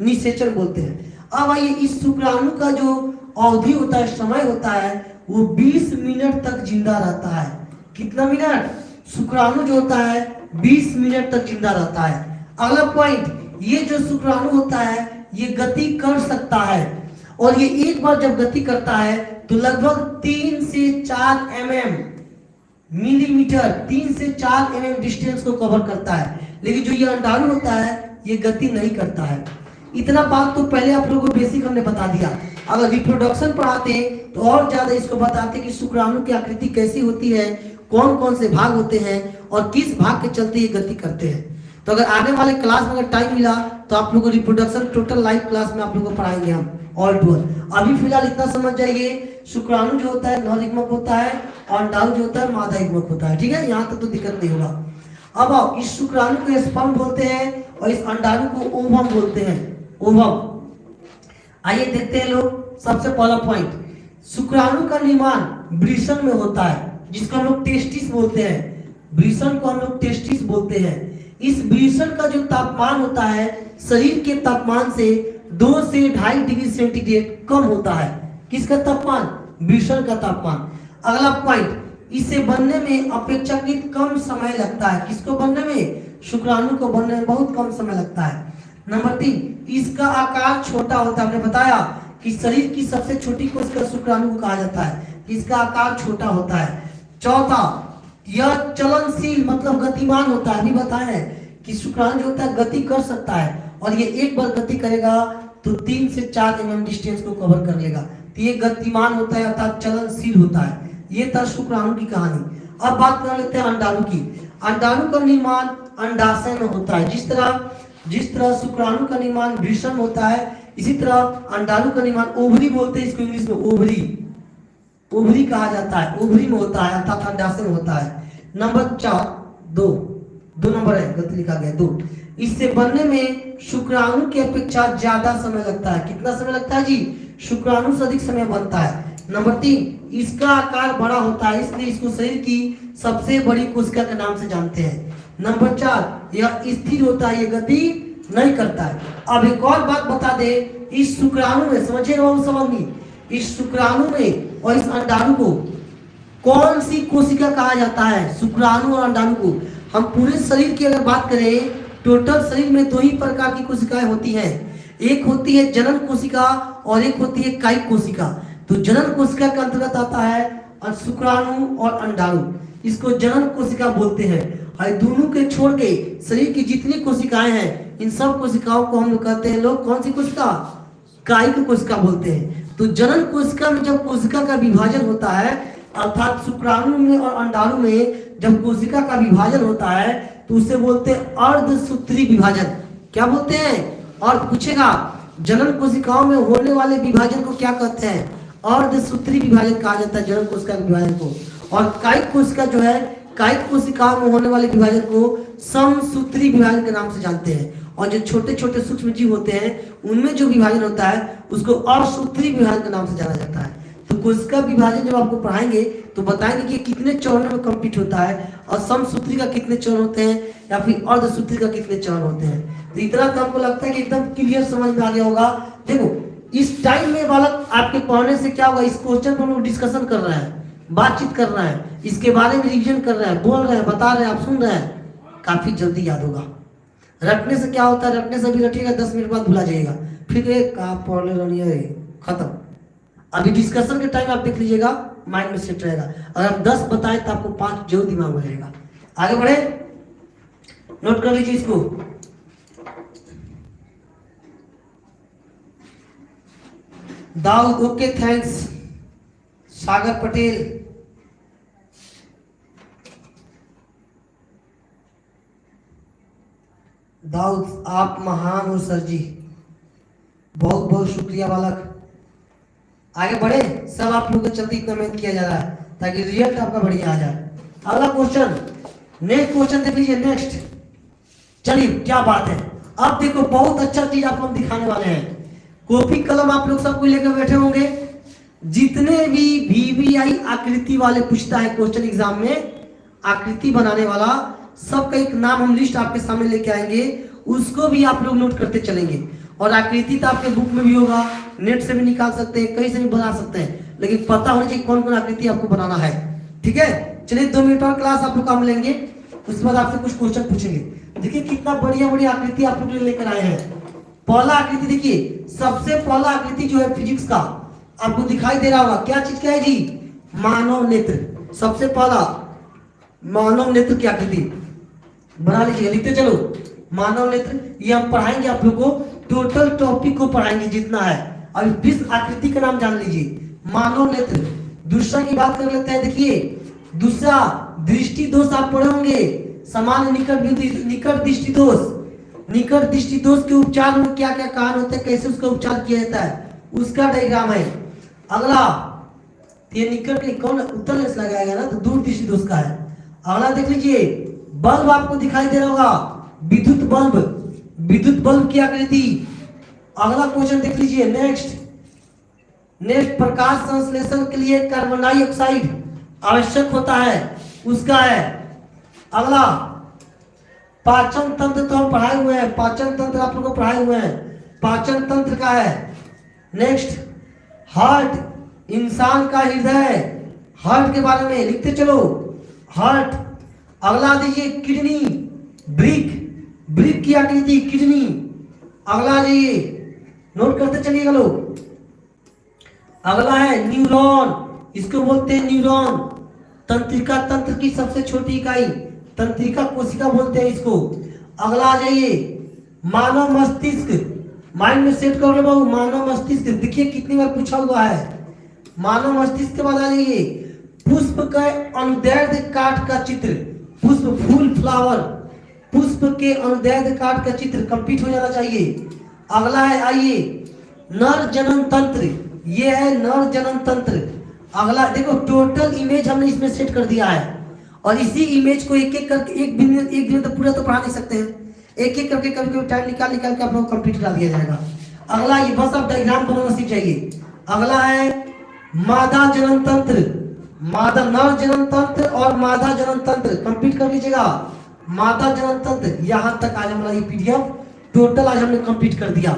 निषेचन बोलते हैं। अब आइए, इस शुक्राणु का जो अवधि होता है, समय होता है, वो 20 मिनट तक जिंदा रहता है। कितना मिनट? शुक्राणु जो होता है 20 मिनट तक जिंदा रहता है। अगला पॉइंट, ये जो शुक्राणु होता है ये गति कर सकता है। और ये एक बार जब गति करता है तो लगभग 3 से 4 मिलीमीटर 3 से 4 डिस्टेंस को कवर करता है। लेकिन जो ये अंडाणु होता है ये गति नहीं करता है। इतना बात तो पहले आप लोगों को बेसिक हमने बता दिया। अगर रिप्रोडक्शन पढ़ाते तो और ज्यादा इसको बताते कि शुक्राणु की आकृति कैसी होती है, कौन कौन से भाग होते हैं और किस भाग के चलते ये गति करते हैं। तो अगर आने वाले क्लास में अगर टाइम मिला तो आप लोगों को रिप्रोडक्शन टोटल लाइव क्लास में आप लोगों को पढ़ाएंगे हम ऑल टू ऑल। अभी फिलहाल इतना समझ जाइए, शुक्राणु जो होता है नर युग्मक होता है और अंडाणु जो होता है मादा युग्मक होता है। ठीक है, यहाँ तक तो दिक्कत नहीं होगा। अब आओ, इस शुक्राणु को स्पर्म बोलते हैं और इस अंडाणु को ओवम बोलते हैं। ओवम। आइए देखते हैं लोग। सबसे पहला पॉइंट, शुक्राणु का निर्माण वृषण में होता है जिसको हम लोग टेस्टिस बोलते हैं। वृषण को हम लोग टेस्टिस बोलते हैं। इस वृषण का जो तापमान होता है शरीर के तापमान से 2 से 2.5 डिग्री सेंटीग्रेड कम होता है। किसका तापमान? वृषण का तापमान। अगला पॉइंट, इसे बनने में अपेक्षाकृत कम समय लगता है। किसको बनने में? शुक्राणु को बनने में बहुत कम समय लगता है। नंबर 3, इसका आकार छोटा होता है। हमने बताया कि शरीर की सबसे छोटी कोशिका शुक्राणु को कहा जाता है। इसका आकार छोटा होता है। चौथा, यह चलनशील मतलब गतिमान होता है। अभी बताया है कि शुक्राणु जो होता है गति कर सकता है और ये एक बार गति करेगा तो 3 से 4 डिस्टेंस को कवर कर लेगा। तो ये गतिमान होता है अर्थात चलनशील होता है। ये था शुक्राणु की कहानी। अब बात कर लेते हैं अंडाणु की। अंडाणु का निर्माण अंडाशय में होता है। जिस तरह शुक्राणु का निर्माण वृषण होता है, इसी तरह अंडाणु का निर्माण ओवरी बोलते हैं इसको इंग्लिश में, ओवरी कहा जाता है। ओवरी में होता है अर्थात अंडाशय में होता है। नंबर 4, 2 नंबर है, गलती लिखा गया 2। इससे बनने में शुक्राणु की अपेक्षा ज्यादा समय लगता है। कितना समय लगता है जी? शुक्राणु से अधिक समय बनता है। नंबर 3, इसका आकार बड़ा होता है इसलिए इसको शरीर की सबसे बड़ी कोशिका के नाम से जानते हैं। नंबर 4, यह स्थिर होता है, ये गति नहीं करता है। अब एक और बात बता दे, इस शुक्राणु में समझिए समझनी, इस शुक्राणु में और इस अंडाणु को कौन सी कोशिका कहा जाता है? शुक्राणु और अंडाणु को। हम पूरे शरीर की अगर बात करें, टोटल शरीर में 2 ही प्रकार की कोशिकाएं होती हैं, एक होती है जनन कोशिका और एक होती है कायिक कोशिका। तो जनन कोशिका के अंतर्गत आता है शुक्राणु और अंडाणु, इसको जनन कोशिका बोलते हैं। और दोनों के छोड़ के शरीर की जितनी कोशिकाएं हैं, इन सब कोशिकाओं को हम लोग कहते हैं लोग कौन सी कोशिका? कायिक कोशिका बोलते हैं। तो जनन कोशिका में जब कोशिका का विभाजन होता है, अर्थात शुक्राणु में और अंडाणु में जब कोशिका का विभाजन होता है तो उसे बोलते हैं अर्धसूत्री विभाजन। क्या बोलते हैं? और पूछेगा जनन कोशिकाओं में होने वाले विभाजन को क्या कहते हैं? अर्धसूत्री विभाजन कहा जाता है जनन कोशिका के विभाजन को। और कायिक कोशिका जो है, कायिक कोशिकाओं में होने वाले विभाजन को समसूत्री विभाजन के नाम से जानते हैं। और जो छोटे छोटे सूक्ष्म जीव होते हैं उनमें जो विभाजन होता है उसको असूत्री विभाजन के नाम से जाना जाता है। तो कोशिका विभाजन जब आपको पढ़ाएंगे तो बताएंगे कि कितने चरणों में कंप्लीट होता है और समसूत्री का कितने चरण होते हैं या फिर अर्धसूत्री का कितने चरण होते हैं। तो इतना तो हमको लगता है कि एकदम क्लियर समझ में आ गया होगा। देखो इस टाइम में बालक आपके पढ़ने से क्या होगा, इस क्वेश्चन पर हम लोग डिस्कशन कर रहे हैं, बातचीत कर रहे हैं, इसके बारे में रिविजन कर रहे हैं, बोल रहे हैं, बता रहे हैं, आप सुन रहे हैं, काफी जल्दी याद होगा। रटने से क्या होता है, रटने से भी रटिएगा 10 मिनट बाद भुला जाएगा, फिर एक आप पढ़ ले खत्म। अभी डिस्कशन के टाइम आप देख लीजिएगा, माइंड में सेट रहेगा। अगर हम 10 बताएं तो आपको 5 जरूर दिमाग में रहेगा। आगे बढ़े, नोट कर लीजिए इसको। Dawood, okay thanks. सागर पटेल, दाऊद आप महान हो सर जी, बहुत बहुत शुक्रिया बालक। आगे बढ़े, सब आप लोगों को चलते इतना मेहनत किया जा रहा है ताकि रिजल्ट आपका बढ़िया आ जाए। अगला क्वेश्चन, नेक्स्ट क्वेश्चन देख लीजिए। नेक्स्ट चलिए क्या बात है, अब देखो बहुत अच्छा चीज आपको हम दिखाने वाले हैं। कॉपी कलम आप लोग सबको लेकर बैठे होंगे। जितने भी VVI आकृति वाले पूछता है क्वेश्चन एग्जाम में, आकृति बनाने वाला, सबका एक नाम हम लिस्ट आपके सामने लेके आएंगे, उसको भी आप लोग नोट करते चलेंगे। और आकृति तो आपके बुक में भी होगा, नेट से भी निकाल सकते हैं, कहीं से भी बना सकते हैं, लेकिन पता होना चाहिए कौन कौन आकृति आपको बनाना है। ठीक है, चलिए 2 मिनट और क्लास आप लोग काम लेंगे, उसके बाद आपसे कुछ क्वेश्चन पूछेंगे। देखिए कितना बढ़िया बढ़िया आकृति आप लोग लेकर आए हैं। पहला आकृति देखिए, सबसे पहला आकृति जो है फिजिक्स का आपको दिखाई दे रहा होगा, क्या चीज क्या है जी? मानव नेत्र। सबसे पहला मानव नेत्र की आकृति बना लीजिए, लिखते चलो मानव नेत्र। ये हम पढ़ाएंगे आप लोग को, टोटल टॉपिक को पढ़ाएंगे जितना है। अब इस आकृति का नाम जान लीजिए, मानव नेत्र। दूसरा की बात कर लेते हैं, देखिए दूसरा दृष्टि दोष आप पढ़े होंगे, सामान्य निकट दृष्टि दोष। निकट दृष्टि दोष के उपचार में क्या क्या कारण होते हैं, कैसे उसका उपचार किया जाता है, उसका डायग्राम है। अगला ये निकट के कौन उत्तर लगाएगा ना, तो दूर दृष्टि दोष का है। अगला देख लीजिए, बल्ब आपको दिखाई दे रहा होगा, विद्युत बल्ब, विद्युत बल्ब की आकृति। अगला क्वेश्चन देख लीजिए। नेक्स्ट प्रकाश संश्लेषण के लिए कार्बन डाइऑक्साइड आवश्यक होता है, उसका है। अगला पाचन तंत्र तो हम पढ़ाए हुए हैं, पाचन तंत्र आप लोगों को पढ़ाए हुए हैं, पाचन तंत्र का है। नेक्स्ट हार्ट, इंसान का हृदय, हार्ट के बारे में लिखते चलो, हार्ट। अगला दीजिए किडनी, ब्रिक, ब्रिक की आकृति किडनी। अगला जाइए, नोट करते चलिएगा लोग। अगला है न्यूरॉन, इसको बोलते हैं न्यूरॉन, तंत्रिका तंत्र की सबसे छोटी इकाई, तंत्रिका कोशिका बोलते हैं इसको। अगला आ जाइए, मानव मस्तिष्क, माइंड में सेट कर लो बाबू, मानव मस्तिष्क। देखिए कितनी बार पूछा हुआ है। मानव मस्तिष्क के बाद आ जाइए, पुष्प का अनुदैर्ध्य काट का चित्र, पुष्प फूल फ्लावर, पुष्प के अनुदैर्ध्य काट का चित्र कंप्लीट हो जाना चाहिए। अगला है आइए नर जनन तंत्र, ये है नर जनन तंत्र। अगला देखो टोटल इमेज हमने इसमें सेट कर दिया है, और इसी इमेज को एक एक करके एक दिन तो पूरा तो पढ़ा नहीं सकते हैं, एक एक करके कभी कभी टाइम निकाल के आप लोग कंप्लीट करा दिया जाएगा। अगला ये बस आप डायग्राम बनाना सीख जाइए। अगला है मादा जनन तंत्र, मादा नर जनन तंत्र और मादा जनन तंत्र कंप्लीट कर लीजिएगा। मादा जनन तंत्र यहां तक आज हमारा ये पीडीएफ टोटल आज हमने कंप्लीट कर दिया।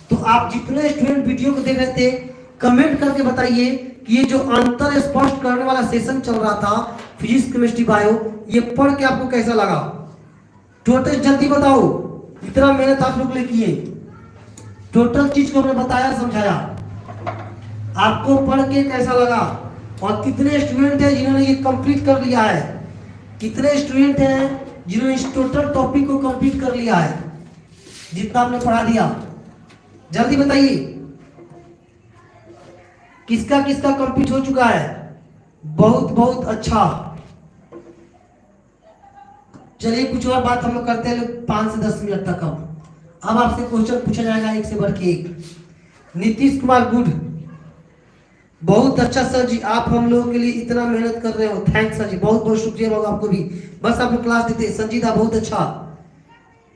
तो आप जितने स्टूडेंट वीडियो को देख रहे थे कमेंट करके बताइए कि ये जो अंतर स्पष्ट करने वाला सेशन चल रहा था फिजिक्स केमिस्ट्री बायो, ये पढ़ के आपको कैसा लगा? टोटल जल्दी बताओ, इतना मेहनत आप लोग किए, टोटल चीज को हमने बताया समझाया, आपको पढ़ के कैसा लगा? और कितने स्टूडेंट हैं जिन्होंने ये कंप्लीट कर लिया है? कितने स्टूडेंट हैं जिन्होंने इस टोटल टॉपिक को कंप्लीट कर लिया है जितना आपने पढ़ा दिया? जल्दी बताइए किसका किसका कंप्लीट हो चुका है? बहुत बहुत अच्छा। चलिए कुछ और बात हम लोग करते हैं 5 से 10 मिनट तक। अब आपसे क्वेश्चन पूछा जाएगा एक से बढ़ के एक। नीतीश कुमार गुड, बहुत अच्छा सर जी, आप हम लोगों के लिए इतना मेहनत कर रहे हो, थैंक्स सर जी, बहुत बहुत शुक्रिया बाबू आपको भी, बस आप लोग क्लास देते। संजीदा बहुत अच्छा।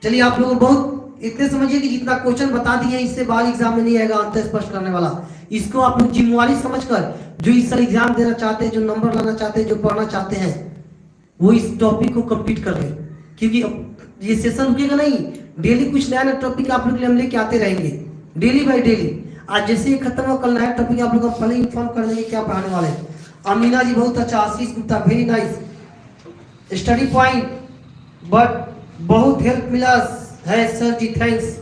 चलिए आप लोग बहुत इतने समझिए कि जितना क्वेश्चन बता दिए इससे बाहर एग्जाम में नहीं आएगा अंतर स्पष्ट करने वाला। इसको आप लोग जिम्मेवारी समझकर जो इस साल एग्जाम देना चाहते हैं, जो नंबर लाना चाहते हैं, जो पढ़ना चाहते हैं, वो इस टॉपिक को कंप्लीट कर ले, क्योंकि ये सेशन रुकेगा नहीं। डेली कुछ नया नया टॉपिक आप लोग हम लेके आते रहेंगे, डेली बाई डेली। आज जैसे ही खत्म हो कल नया टॉपिक आप लोग को पहले इन्फॉर्म कर देंगे क्या पढ़ाने वाले। अमीना जी बहुत अच्छा, Ashish Gupta very nice study point, but बहुत हेल्प मिला है सर जी, थैंक्स।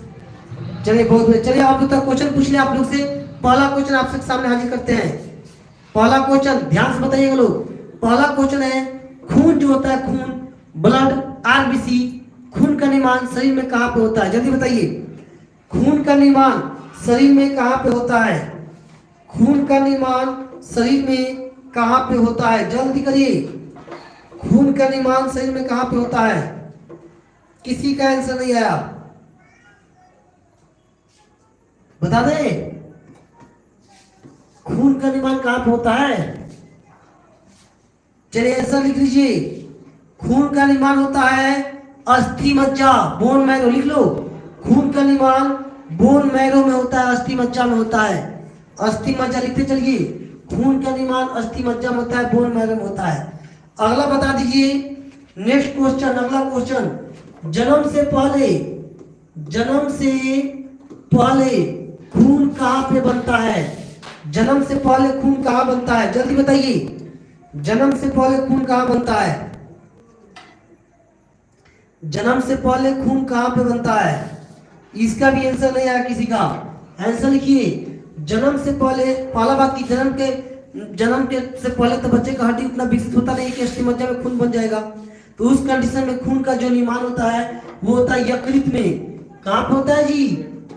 चलिए बहुत, चलिए आप लोग क्वेश्चन पूछ लिया आप लोग से। पहला क्वेश्चन आप सबके सामने हाजिर करते हैं। पहला क्वेश्चन ध्यान से बताइएगा लोग। पहला क्वेश्चन है खून जो होता है, खून ब्लड आरबीसी, खून का निर्माण शरीर में कहाँ पे होता है? जल्दी बताइए खून का निर्माण शरीर में कहाँ पे होता है? खून का निर्माण शरीर में कहाँ पे होता है? जल्दी करिए, खून का निर्माण शरीर में कहाँ पे होता है? किसी का आंसर नहीं आया, बता दें खून का निर्माण कहाँ पे होता है? चलिए आंसर लिख लीजिए। खून का निर्माण होता है अस्थि मज्जा, बोन मैरो, लिख लो। खून का निर्माण बोन मैरो में होता है, अस्थि मज्जा में होता है। अस्थि मज्जा लिखते चलिए, खून का निर्माण अस्थि मज्जा में होता है, बोन मैरो में होता है। अगला बता दीजिए, नेक्स्ट क्वेश्चन, अगला क्वेश्चन, जन्म से पहले, जन्म से पहले खून कहाँ पे बनता है? जन्म से पहले खून कहाँ बनता है? जल्दी बताइए, जन्म से पहले खून कहाँ बनता है? जन्म से पहले खून कहाँ पे बनता है? इसका भी आंसर नहीं आया किसी का। आंसर लिखिए, जन्म से पहले, पहला बात की जन्म के से पहले तो बच्चे का हड्डी उतना विकसित होता नहीं कि अस्थि मज्जा में खून बन जाएगा। तो उस कंडीशन में खून का जो निर्माण होता है वो होता है यकृत में। कहाँ पे होता है जी?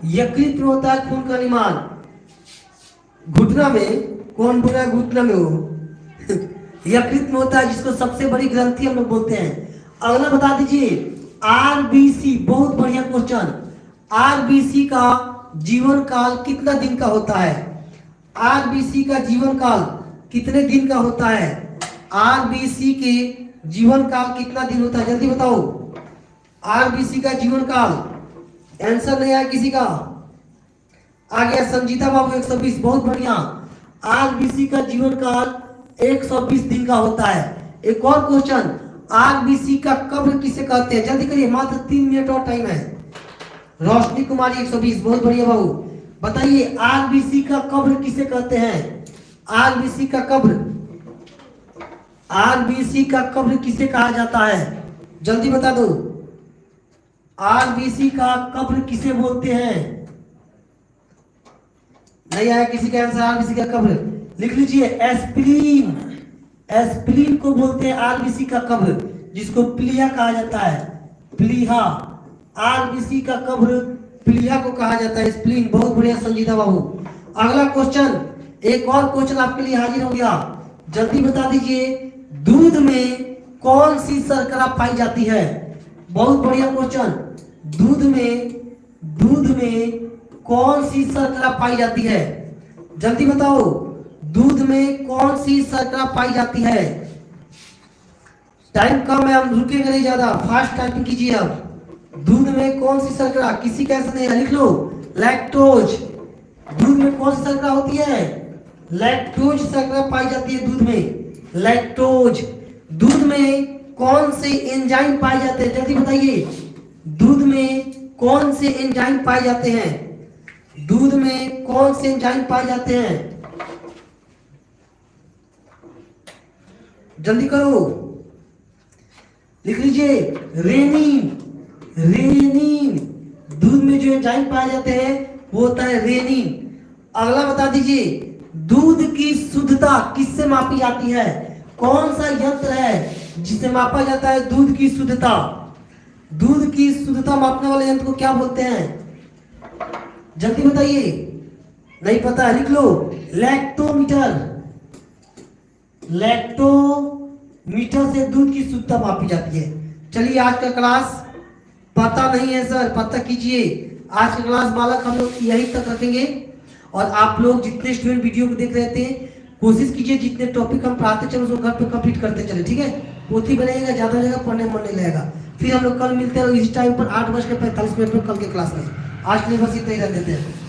यकृत में होता है खून का निर्माण। घुटना में कौन बोल रहा है? घुटना में हो यकृत में होता है, जिसको सबसे बड़ी ग्रंथि हम लोग बोलते हैं। अगला बता दीजिए, आरबीसी, बहुत बढ़िया क्वेश्चन। आरबीसी का जीवन काल कितना दिन का होता है? आरबीसी का जीवन काल कितने दिन का होता है? आरबीसी के जीवन काल कितना दिन होता है? जल्दी बताओ, आरबीसी का जीवन काल। आंसर नहीं आया किसी का। आ गया संजीता बाबू 120, बहुत बढ़िया। आरबीसी का जीवन काल 120 दिन का होता है। एक और क्वेश्चन, आरबीसी का कब्र किसे कहते हैं? जल्दी करिए, मात्र 3 मिनट और टाइम है। रोशनी कुमारी 120, बहुत बढ़िया बाबू, बताइए आरबीसी का कब्र किसे कहते हैं? आरबीसी का कब्र, आरबीसी का कब्र किसे कहा जाता है? जल्दी बता दो, आरबीसी का कब्र किसे बोलते हैं? नहीं आया किसी का आंसर। आरबीसी का कब्र लिख लीजिए, एस्प्लीन, एस्प्लीन को बोलते हैं आरबीसी का कब्र, जिसको प्लीहा कहा जाता है, प्लीहा। आरबीसी का कब्र प्लीहा को कहा जाता है, स्प्लीन। बहुत बढ़िया संजीदा बाबू। अगला क्वेश्चन, एक और क्वेश्चन आपके लिए हाजिर हो गया, जल्दी बता दीजिए, दूध में कौन सी शर्करा पाई जाती है? बहुत बढ़िया क्वेश्चन। दूध में कौन सी शर्करा पाई जाती है? जल्दी बताओ, दूध में कौन सी शर्करा पाई जाती है? टाइम कम है, हम रुकेंगे नहीं ज्यादा, फास्ट टाइपिंग कीजिए। अब दूध में कौन सी शर्करा, किसी का आंसर नहीं है, लिख लो, लैक्टोज। दूध में कौन सी शर्करा होती है? लैक्टोज शर्करा पाई जाती है दूध में। लैक्टोज। दूध में कौन से एंजाइम पाए जाते हैं, जल्दी बताइए। दूध में कौन से एंजाइम पाए जाते हैं? दूध में कौन से एंजाइम पाए जाते हैं? जल्दी करो, लिख लीजिए। रेनिन। रेनिन। दूध में जो एंजाइम पाए जाते हैं वो होता है रेनिन। अगला बता दीजिए, दूध की शुद्धता किससे मापी जाती है? कौन सा यंत्र है जिसे मापा जाता है दूध की शुद्धता? दूध की शुद्धता मापने वाले यंत्र को क्या बोलते हैं? जल्दी बताइए। नहीं पता, लिख लो। लैक्टोमीटर। लैक्टोमीटर से दूध की शुद्धता मापी जाती है। चलिए, आज का क्लास पता नहीं है सर, पता कीजिए। आज का क्लास बालक हम लोग यहीं तक रखेंगे और आप लोग जितने स्टूडेंट वीडियो को देख रहे थे कोशिश कीजिए जितने टॉपिक हम पढ़ाते चले उसको घर पे कंप्लीट करते चले, ठीक है। पोथी बनेगा, ज्यादा रहेगा, पढ़ने मन नहीं लगेगा। फिर हम लोग कल मिलते हैं इस टाइम पर 8:45 पर कल के क्लास में। आज के लिए बस इतना ही रख देते हैं।